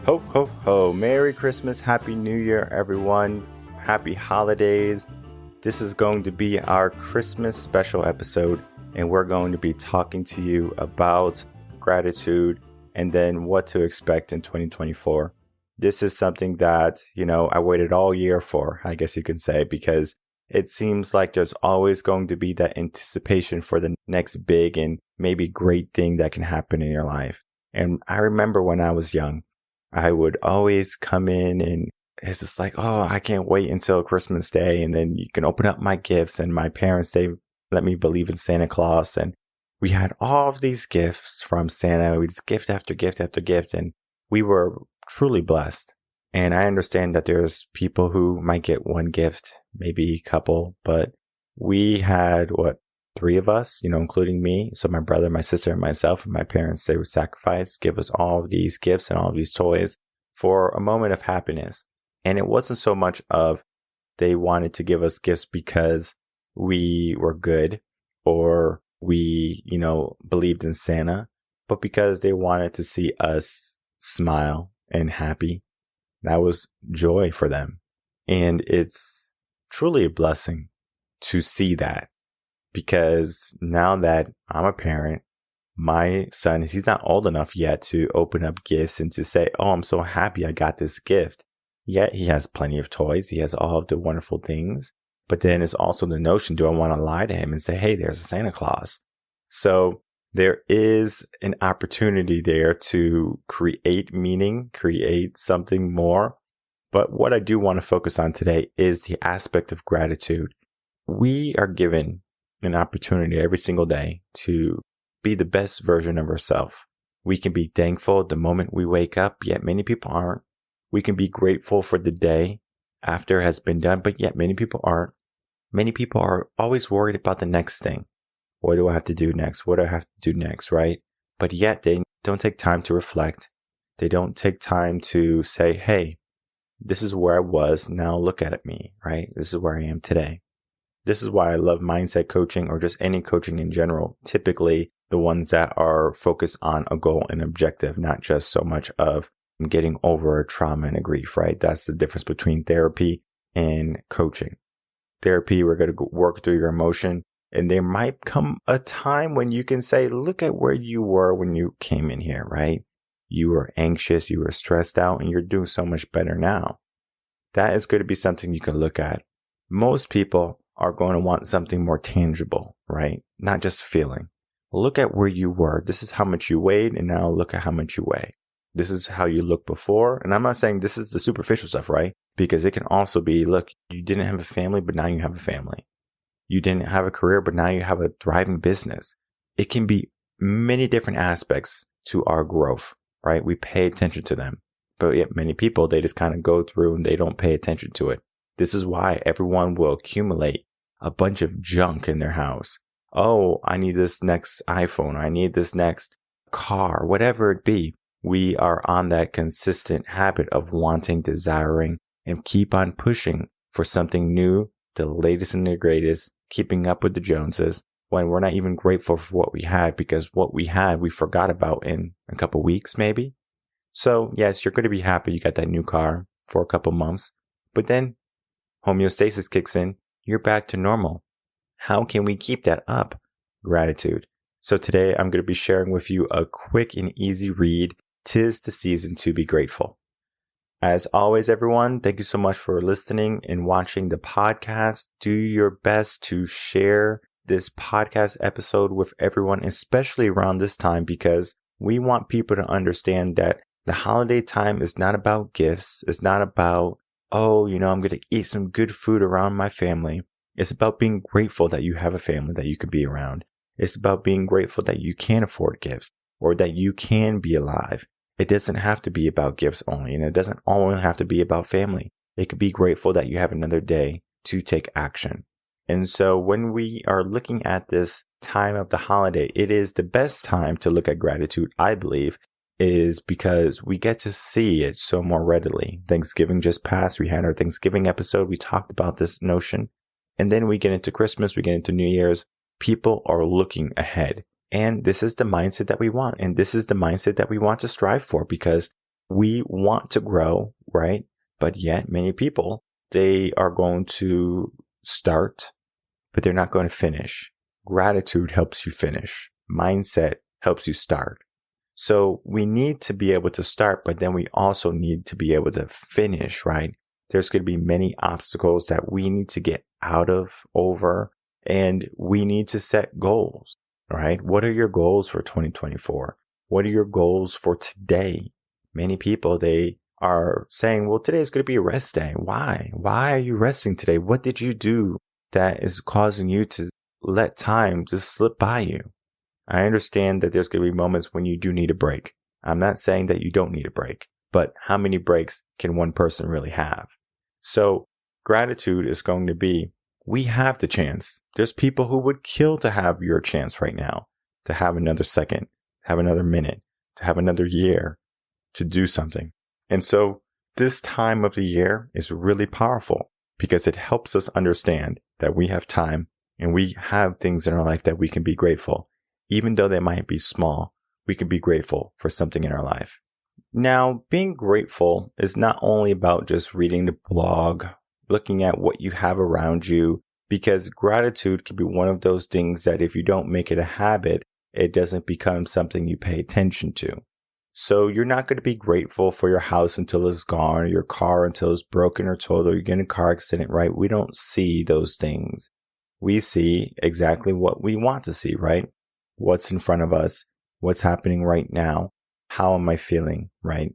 Ho, ho, ho. Merry Christmas. Happy New Year, everyone. Happy holidays. This is going to be our Christmas special episode, and we're going to be talking to you about gratitude and then what to expect in 2024. This is something that, I waited all year for, I guess you can say, because it seems like there's always going to be that anticipation for the next big and maybe great thing that can happen in your life. And I remember when I was young, I would always come in and it's just like, oh, I can't wait until Christmas Day. And then you can open up my gifts, and my parents, they let me believe in Santa Claus. And we had all of these gifts from Santa. We just gift after gift after gift. And we were truly blessed. And I understand that there's people who might get one gift, maybe a couple, but we had three of us, including me. So my brother, my sister, and myself, and my parents, they would sacrifice, give us all of these gifts and all of these toys for a moment of happiness. And it wasn't so much of they wanted to give us gifts because we were good or we, believed in Santa, but because they wanted to see us smile and happy. That was joy for them. And it's truly a blessing to see that. Because now that I'm a parent, my son, he's not old enough yet to open up gifts and to say, oh, I'm so happy I got this gift. Yet he has plenty of toys. He has all of the wonderful things. But then it's also the notion, do I want to lie to him and say, hey, there's a Santa Claus? So there is an opportunity there to create meaning, create something more. But what I do want to focus on today is the aspect of gratitude. We are given an opportunity every single day to be the best version of ourselves. We can be thankful the moment we wake up, yet many people aren't. We can be grateful for the day after it has been done, but yet many people aren't. Many people are always worried about the next thing. What do I have to do next? What do I have to do next, right? But yet they don't take time to reflect. They don't take time to say, hey, this is where I was. Now look at me, right? This is where I am today. This is why I love mindset coaching or just any coaching in general. Typically, the ones that are focused on a goal and objective, not just so much of getting over a trauma and a grief, right? That's the difference between therapy and coaching. Therapy, we're going to work through your emotion. And there might come a time when you can say, look at where you were when you came in here, right? You were anxious, you were stressed out, and you're doing so much better now. That is going to be something you can look at. Most people are going to want something more tangible, right? Not just feeling. Look at where you were. This is how much you weighed, and now look at how much you weigh. This is how you looked before. And I'm not saying this is the superficial stuff, right? Because it can also be, look, you didn't have a family, but now you have a family. You didn't have a career, but now you have a thriving business. It can be many different aspects to our growth, right? We pay attention to them. But yet many people, they just kind of go through and they don't pay attention to it. This is why everyone will accumulate a bunch of junk in their house. Oh, I need this next iPhone. I need this next car, whatever it be. We are on that consistent habit of wanting, desiring, and keep on pushing for something new, the latest and the greatest, keeping up with the Joneses, when we're not even grateful for what we had, because what we had, we forgot about in a couple weeks, maybe. So yes, you're going to be happy you got that new car for a couple months, but then homeostasis kicks in. You're back to normal. How can we keep that up? Gratitude. So today I'm going to be sharing with you a quick and easy read. 'Tis the season to be grateful. As always, everyone, thank you so much for listening and watching the podcast. Do your best to share this podcast episode with everyone, especially around this time, because we want people to understand that the holiday time is not about gifts. It's not about, oh, I'm going to eat some good food around my family. It's about being grateful that you have a family that you can be around. It's about being grateful that you can afford gifts or that you can be alive. It doesn't have to be about gifts only, and it doesn't only have to be about family. It could be grateful that you have another day to take action. And so when we are looking at this time of the holiday, it is the best time to look at gratitude, I believe, is because we get to see it so more readily. Thanksgiving just passed. We had our Thanksgiving episode. We talked about this notion. And then we get into Christmas. We get into New Year's. People are looking ahead. And this is the mindset that we want. And this is the mindset that we want to strive for, because We want to grow, right? But yet many people, they are going to start, but they're not going to finish. Gratitude helps you finish. Mindset helps you start. So we need to be able to start, but then we also need to be able to finish, right? There's going to be many obstacles that we need to get out of, over, and we need to set goals, right? What are your goals for 2024? What are your goals for today? Many people, they are saying, well, today is going to be a rest day. Why? Why are you resting today? What did you do that is causing you to let time just slip by you? I understand that there's going to be moments when you do need a break. I'm not saying that you don't need a break, but how many breaks can one person really have? So gratitude is going to be, we have the chance. There's people who would kill to have your chance right now, to have another second, have another minute, to have another year, to do something. And so this time of the year is really powerful because it helps us understand that we have time and we have things in our life that we can be grateful. Even though they might be small, we can be grateful for something in our life. Now, being grateful is not only about just reading the blog, looking at what you have around you, because gratitude can be one of those things that if you don't make it a habit, it doesn't become something you pay attention to. So you're not going to be grateful for your house until it's gone, or your car until it's broken or totaled, or you get in a car accident, right? We don't see those things. We see exactly what we want to see, right? What's in front of us, what's happening right now, how am I feeling, right?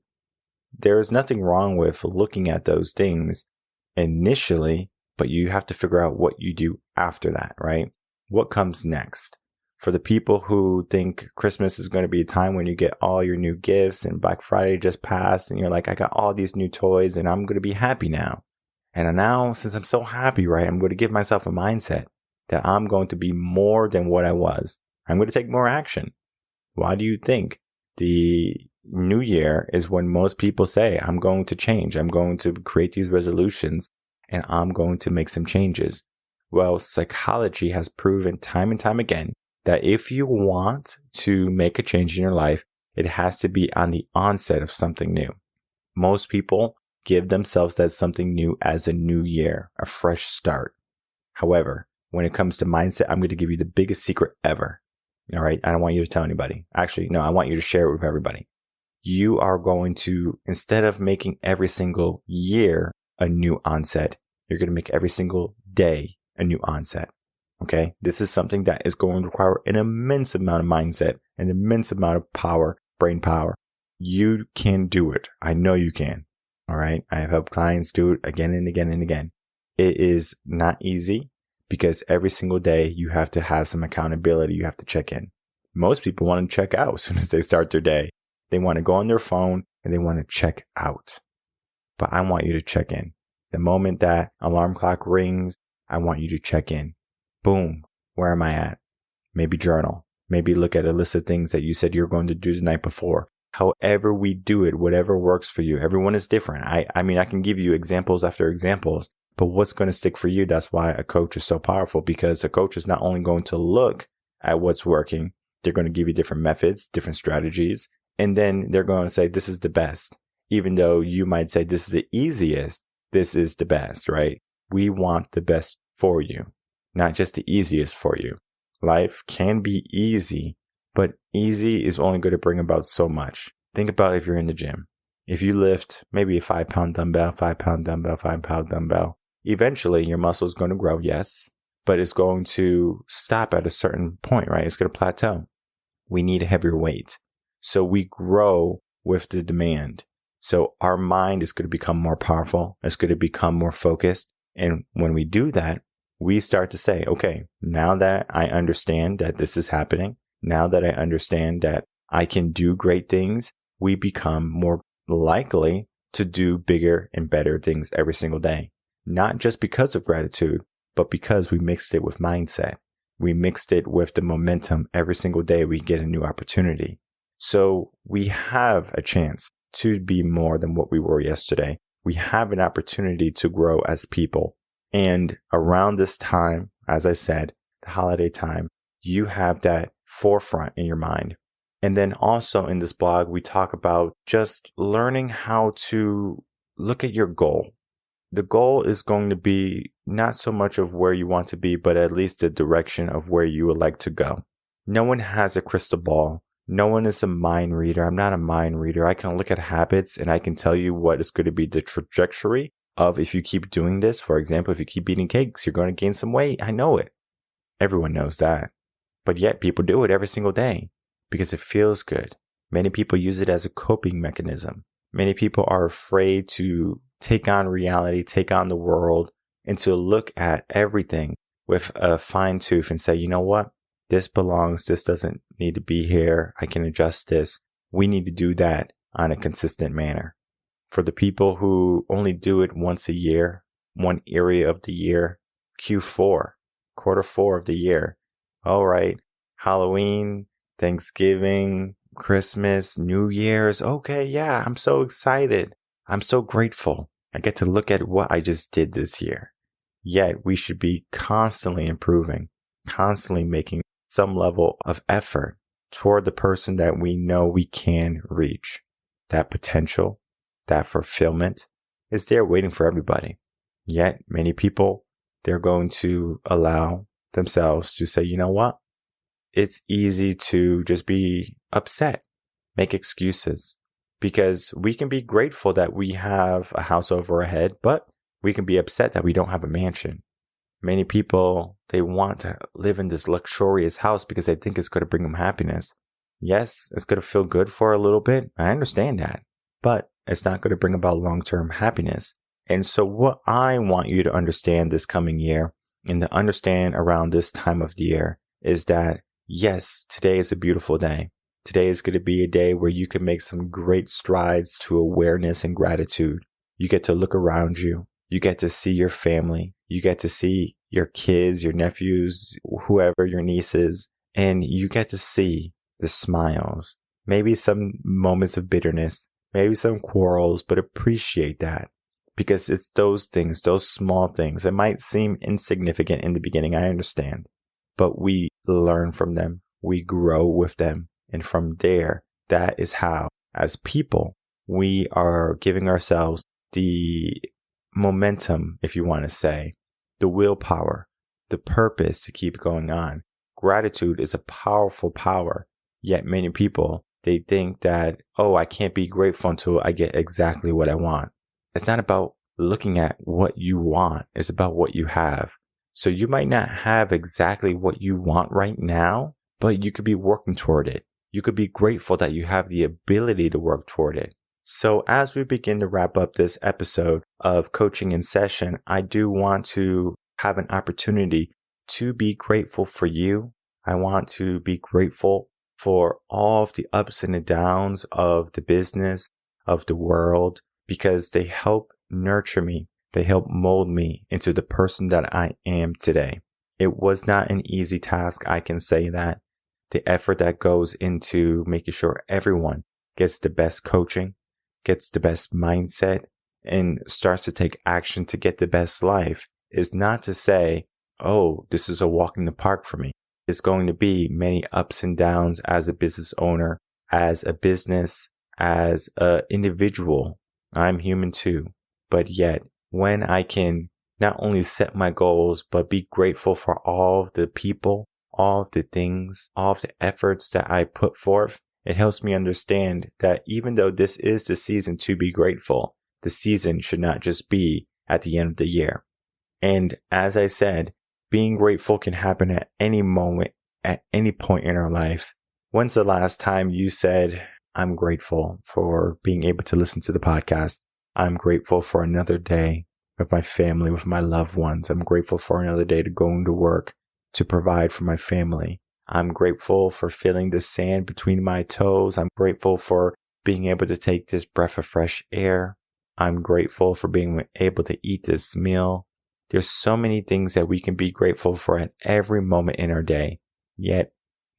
There is nothing wrong with looking at those things initially, but you have to figure out what you do after that, right? What comes next? For the people who think Christmas is going to be a time when you get all your new gifts and Black Friday just passed and you're like, I got all these new toys and I'm going to be happy now. And now, since I'm so happy, right, I'm going to give myself a mindset that I'm going to be more than what I was. I'm going to take more action. Why do you think the new year is when most people say, I'm going to change, I'm going to create these resolutions, and I'm going to make some changes? Well, psychology has proven time and time again that if you want to make a change in your life, it has to be on the onset of something new. Most people give themselves that something new as a new year, a fresh start. However, when it comes to mindset, I'm going to give you the biggest secret ever. All right. I don't want you to tell anybody. Actually, no, I want you to share it with everybody. You are going to, instead of making every single year a new onset, you're going to make every single day a new onset. Okay. This is something that is going to require an immense amount of mindset, an immense amount of power, brain power. You can do it. I know you can. All right. I have helped clients do it again and again and again. It is not easy, because every single day you have to have some accountability. You have to check in. Most people want to check out as soon as they start their day. They want to go on their phone and they want to check out. But I want you to check in. The moment that alarm clock rings, I want you to check in. Boom. Where am I at? Maybe journal. Maybe look at a list of things that you said you're going to do the night before. However we do it, whatever works for you. Everyone is different. I mean, I can give you examples after examples. But what's going to stick for you? That's why a coach is so powerful, because a coach is not only going to look at what's working, they're going to give you different methods, different strategies, and then they're going to say, this is the best. Even though you might say this is the easiest, this is the best, right? We want the best for you, not just the easiest for you. Life can be easy, but easy is only going to bring about so much. Think about if you're in the gym. If you lift maybe a 5-pound dumbbell, 5-pound dumbbell, 5-pound dumbbell, eventually your muscle is going to grow, yes, but it's going to stop at a certain point, right? It's going to plateau. We need a heavier weight. So we grow with the demand. So our mind is going to become more powerful. It's going to become more focused. And when we do that, we start to say, okay, now that I understand that this is happening, now that I understand that I can do great things, we become more likely to do bigger and better things every single day. Not just because of gratitude, but because we mixed it with mindset. We mixed it with the momentum. Every single day we get a new opportunity. So we have a chance to be more than what we were yesterday. We have an opportunity to grow as people. And around this time, as I said, the holiday time, you have that forefront in your mind. And then also in this blog, we talk about just learning how to look at your goal. The goal is going to be not so much of where you want to be, but at least the direction of where you would like to go. No one has a crystal ball. No one is a mind reader. I'm not a mind reader. I can look at habits and I can tell you what is going to be the trajectory of if you keep doing this. For example, if you keep eating cakes, you're going to gain some weight. I know it. Everyone knows that. But yet people do it every single day because it feels good. Many people use it as a coping mechanism. Many people are afraid to take on reality, take on the world, and to look at everything with a fine tooth and say, you know what? This belongs. This doesn't need to be here. I can adjust this. We need to do that on a consistent manner. For the people who only do it once a year, one area of the year, Q4, quarter 4 of the year. All right. Halloween, Thanksgiving, Christmas, New Year's. Okay. Yeah. I'm so excited. I'm so grateful. I get to look at what I just did this year. Yet we should be constantly improving, constantly making some level of effort toward the person that we know we can reach. That potential, that fulfillment is there waiting for everybody. Yet many people, they're going to allow themselves to say, you know what? It's easy to just be upset, make excuses, because we can be grateful that we have a house over our head, but we can be upset that we don't have a mansion. Many people, they want to live in this luxurious house because they think it's going to bring them happiness. Yes, it's going to feel good for a little bit. I understand that, but it's not going to bring about long-term happiness. And so what I want you to understand this coming year and to understand around this time of the year is that, yes, today is a beautiful day. Today is going to be a day where you can make some great strides to awareness and gratitude. You get to look around you. You get to see your family. You get to see your kids, your nephews, whoever, your nieces, and you get to see the smiles, maybe some moments of bitterness, maybe some quarrels, but appreciate that because it's those things, those small things. It might seem insignificant in the beginning, I understand, but we learn from them. We grow with them. And from there, that is how, as people, we are giving ourselves the momentum, if you want to say, the willpower, the purpose to keep going on. Gratitude is a powerful power. Yet many people, they think that, oh, I can't be grateful until I get exactly what I want. It's not about looking at what you want. It's about what you have. So you might not have exactly what you want right now, but you could be working toward it. You could be grateful that you have the ability to work toward it. So as we begin to wrap up this episode of Coaching in Session, I do want to have an opportunity to be grateful for you. I want to be grateful for all of the ups and the downs of the business, of the world, because they help nurture me. They help mold me into the person that I am today. It was not an easy task, I can say that. The effort that goes into making sure everyone gets the best coaching, gets the best mindset, and starts to take action to get the best life is not to say, oh, this is a walk in the park for me. It's going to be many ups and downs as a business owner, as a business, as an individual. I'm human too. But yet, when I can not only set my goals, but be grateful for all of the people, all of the things, all of the efforts that I put forth, it helps me understand that even though this is the season to be grateful, the season should not just be at the end of the year. And as I said, being grateful can happen at any moment, at any point in our life. When's the last time you said, I'm grateful for being able to listen to the podcast? I'm grateful for another day with my family, with my loved ones. I'm grateful for another day to go into work, to provide for my family. I'm grateful for feeling the sand between my toes. I'm grateful for being able to take this breath of fresh air. I'm grateful for being able to eat this meal. There's so many things that we can be grateful for at every moment in our day. Yet,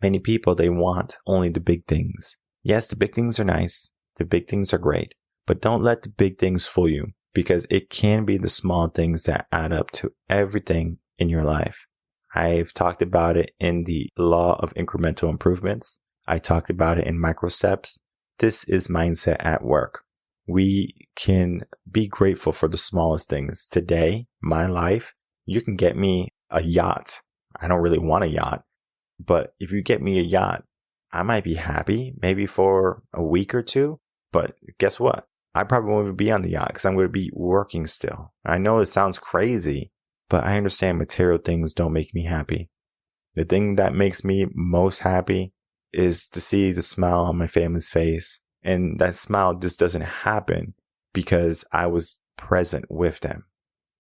many people, they want only the big things. Yes, the big things are nice. The big things are great. But don't let the big things fool you, because it can be the small things that add up to everything in your life. I've talked about it in the law of incremental improvements. I talked about it in micro steps. This is mindset at work. We can be grateful for the smallest things. Today, my life, you can get me a yacht. I don't really want a yacht, but if you get me a yacht, I might be happy maybe for a week or two. But guess what? I probably won't even be on the yacht because I'm going to be working still. I know it sounds crazy, but I understand material things don't make me happy. The thing that makes me most happy is to see the smile on my family's face. And that smile just doesn't happen because I was present with them.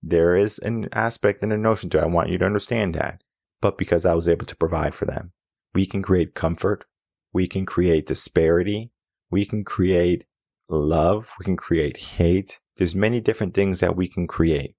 There is an aspect and a notion to it. I want you to understand that. But because I was able to provide for them. We can create comfort. We can create disparity. We can create love. We can create hate. There's many different things that we can create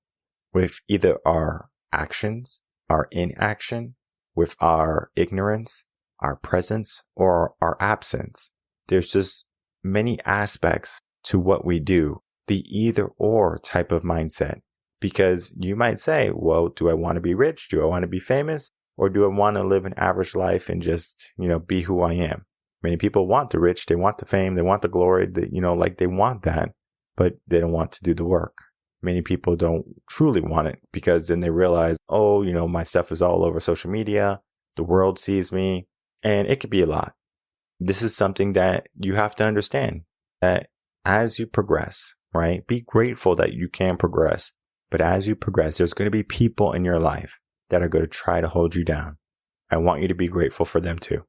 with either our actions, our inaction, with our ignorance, our presence, or our absence. There's just many aspects to what we do, the either or type of mindset. Because you might say, well, do I want to be rich? Do I want to be famous? Or do I want to live an average life and just, be who I am? Many people want the rich, they want the fame, they want the glory, they want that, but they don't want to do the work. Many people don't truly want it because then they realize, my stuff is all over social media, the world sees me, and it could be a lot. This is something that you have to understand, that as you progress, right? Be grateful that you can progress, but as you progress, there's going to be people in your life that are going to try to hold you down. I want you to be grateful for them too.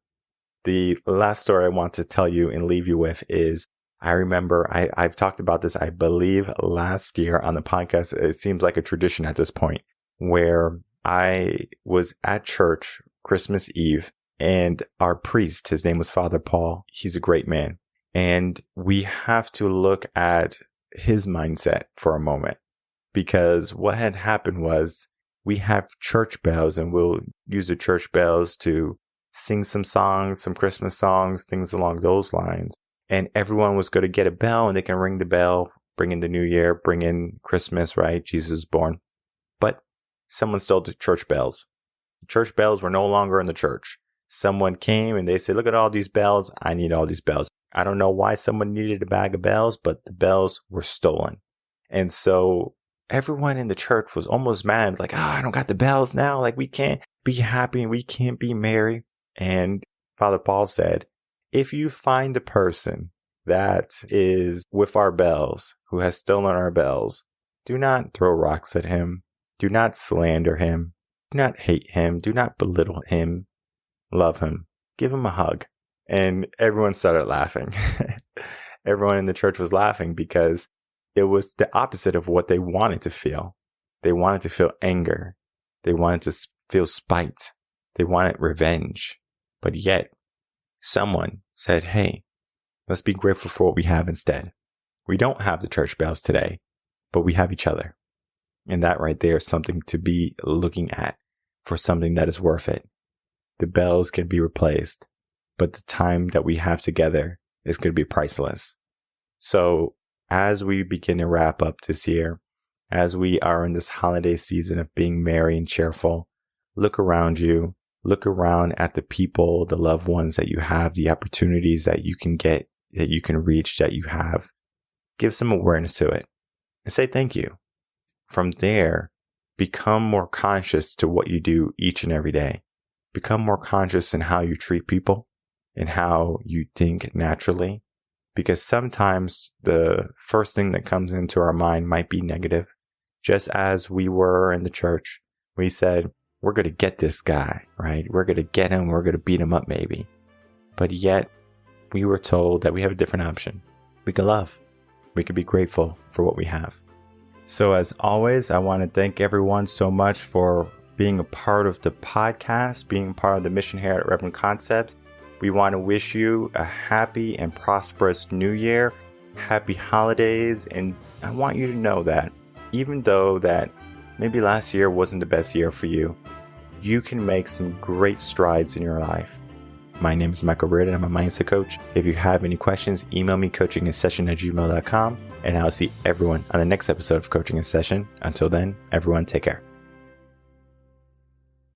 The last story I want to tell you and leave you with is, I remember I've talked about this, I believe last year on the podcast. It seems like a tradition at this point, where I was at church Christmas Eve, and our priest, his name was Father Paul. He's a great man. And we have to look at his mindset for a moment, because what had happened was we have church bells, and we'll use the church bells to sing some songs, some Christmas songs, things along those lines. And everyone was going to get a bell, and they can ring the bell, bring in the new year, bring in Christmas, right? Jesus is born. But someone stole the church bells. The church bells were no longer in the church. Someone came and they said, look at all these bells. I need all these bells. I don't know why someone needed a bag of bells, but the bells were stolen. And so everyone in the church was almost mad, like, I don't got the bells now. Like, we can't be happy and we can't be merry. And Father Paul said, if you find a person that is with our bells, who has stolen our bells, do not throw rocks at him. Do not slander him. Do not hate him. Do not belittle him. Love him. Give him a hug. And everyone started laughing. Everyone in the church was laughing because it was the opposite of what they wanted to feel. They wanted to feel anger. They wanted to feel spite. They wanted revenge. But yet, someone said, hey, let's be grateful for what we have instead. We don't have the church bells today, but we have each other. And that right there is something to be looking at for something that is worth it. The bells can be replaced, but the time that we have together is going to be priceless. So as we begin to wrap up this year, as we are in this holiday season of being merry and cheerful, look around you. Look around at the people, the loved ones that you have, the opportunities that you can get, that you can reach, that you have. Give some awareness to it and say thank you. From there, become more conscious to what you do each and every day. Become more conscious in how you treat people and how you think naturally. Because sometimes the first thing that comes into our mind might be negative. Just as we were in the church, we said, we're going to get this guy, right? We're going to get him. We're going to beat him up maybe. But yet we were told that we have a different option. We can love. We can be grateful for what we have. So as always, I want to thank everyone so much for being a part of the podcast, being part of the mission here at Reven Concepts. We want to wish you a happy and prosperous new year, happy holidays. And I want you to know that even though that maybe last year wasn't the best year for you, you can make some great strides in your life. My name is Michael Rearden. I'm a mindset coach. If you have any questions, email me coachinginsession@gmail.com, and I'll see everyone on the next episode of Coaching in Session. Until then, everyone take care.